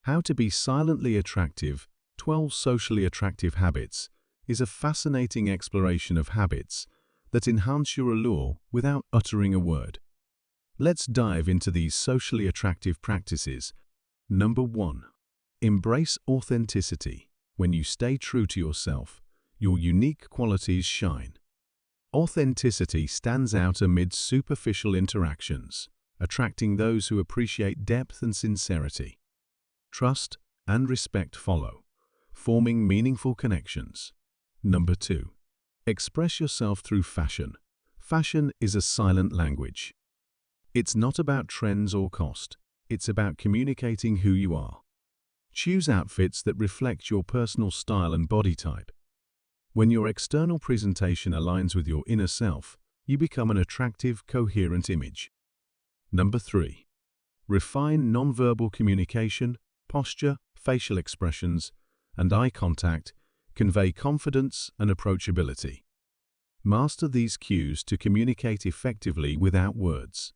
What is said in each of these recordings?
How to be silently attractive, 12 socially attractive habits, is a fascinating exploration of habits that enhance your allure without uttering a word. Let's dive into these socially attractive practices. Number 1. Embrace authenticity. When you stay true to yourself, your unique qualities shine. Authenticity stands out amid superficial interactions, attracting those who appreciate depth and sincerity. Trust and respect follow, forming meaningful connections. Number 2. Express yourself through fashion. Fashion is a silent language. It's not about trends or cost. It's about communicating who you are. Choose outfits that reflect your personal style and body type. When your external presentation aligns with your inner self, you become an attractive, coherent image. Number 3. Refine nonverbal communication. Posture, facial expressions, and eye contact convey confidence and approachability. Master these cues to communicate effectively without words.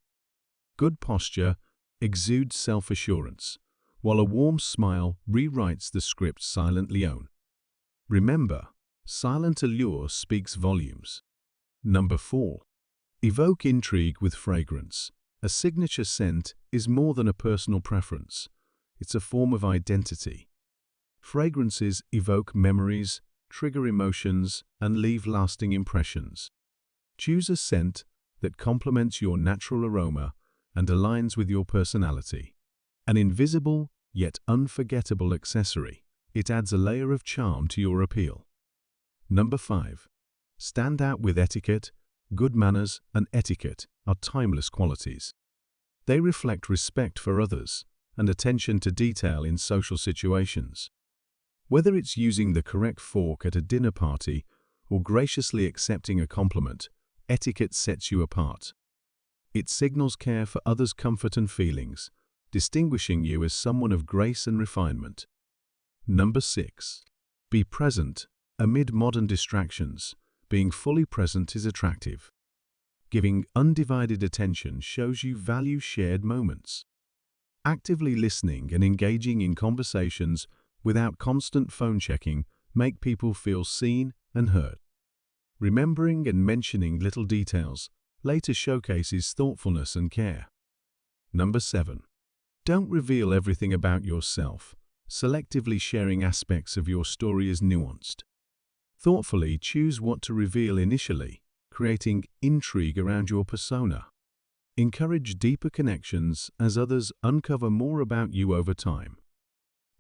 Good posture exudes self-assurance, while a warm smile rewrites the script silently own. Remember, silent allure speaks volumes. Number 4. Evoke intrigue with fragrance. A signature scent is more than a personal preference. It's a form of identity. Fragrances evoke memories, trigger emotions, and leave lasting impressions. Choose a scent that complements your natural aroma and aligns with your personality. An invisible yet unforgettable accessory, it adds a layer of charm to your appeal. Number 5. Stand out with etiquette. Good manners and etiquette are timeless qualities. They reflect respect for others and attention to detail in social situations. Whether it's using the correct fork at a dinner party or graciously accepting a compliment, etiquette sets you apart. It signals care for others' comfort and feelings, distinguishing you as someone of grace and refinement. Number 6. Be present. Amid modern distractions, being fully present is attractive. Giving undivided attention shows you value shared moments. Actively listening and engaging in conversations without constant phone checking make people feel seen and heard. Remembering and mentioning little details later showcases thoughtfulness and care. Number 7. Don't reveal everything about yourself. Selectively sharing aspects of your story is nuanced. Thoughtfully choose what to reveal initially, creating intrigue around your persona. Encourage deeper connections as others uncover more about you over time.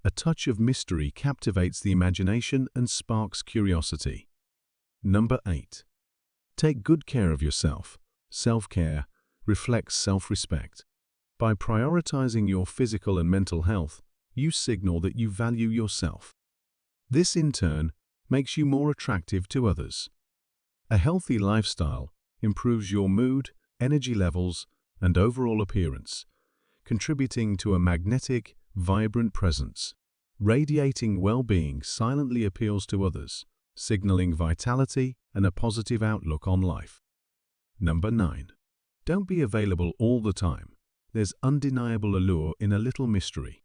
A touch of mystery captivates the imagination and sparks curiosity. Number 8. Take good care of yourself. Self-care reflects self-respect. By prioritizing your physical and mental health, you signal that you value yourself. This, in turn, makes you more attractive to others. A healthy lifestyle improves your mood, energy levels, and overall appearance, contributing to a magnetic, vibrant presence. Radiating well-being silently appeals to others, signaling vitality and a positive outlook on life. Number 9. Don't be available all the time. There's undeniable allure in a little mystery.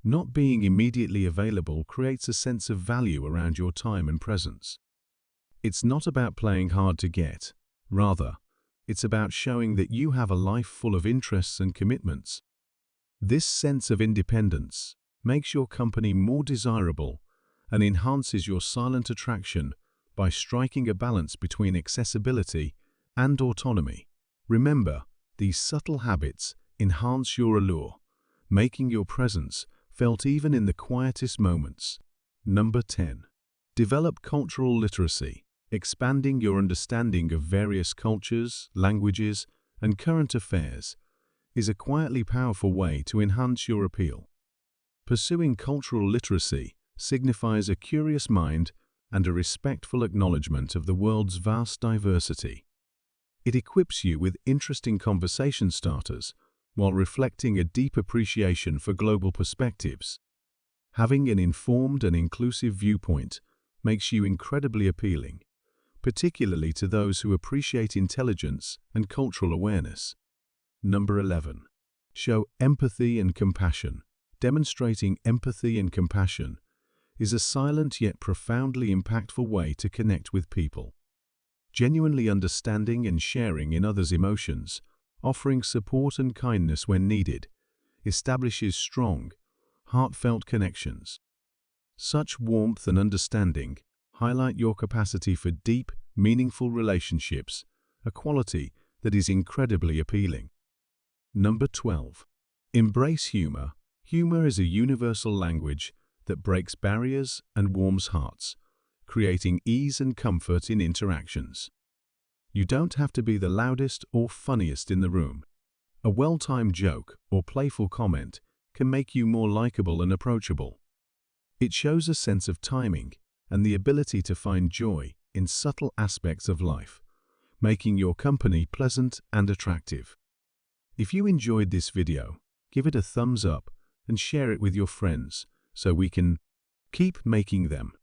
Not being immediately available creates a sense of value around your time and presence. It's not about playing hard to get. Rather, it's about showing that you have a life full of interests and commitments. This sense of independence makes your company more desirable and enhances your silent attraction by striking a balance between accessibility and autonomy. Remember, these subtle habits enhance your allure, making your presence felt even in the quietest moments. Number 10. Develop cultural literacy. Expanding your understanding of various cultures, languages, and current affairs is a quietly powerful way to enhance your appeal. Pursuing cultural literacy signifies a curious mind and a respectful acknowledgement of the world's vast diversity. It equips you with interesting conversation starters while reflecting a deep appreciation for global perspectives. Having an informed and inclusive viewpoint makes you incredibly appealing, particularly to those who appreciate intelligence and cultural awareness. Number 11. Show empathy and compassion. demonstrating empathy and compassion, is a silent yet profoundly impactful way to connect with people. Genuinely understanding and sharing in others' emotions, offering support and kindness when needed, establishes strong, heartfelt connections. Such warmth and understanding highlight your capacity for deep, meaningful relationships, a quality that is incredibly appealing. Number 12. Embrace humor. Humor is a universal language that breaks barriers and warms hearts, creating ease and comfort in interactions. You don't have to be the loudest or funniest in the room. A well-timed joke or playful comment can make you more likable and approachable. It shows a sense of timing and the ability to find joy in subtle aspects of life, making your company pleasant and attractive. If you enjoyed this video, give it a thumbs up and share it with your friends so we can keep making them.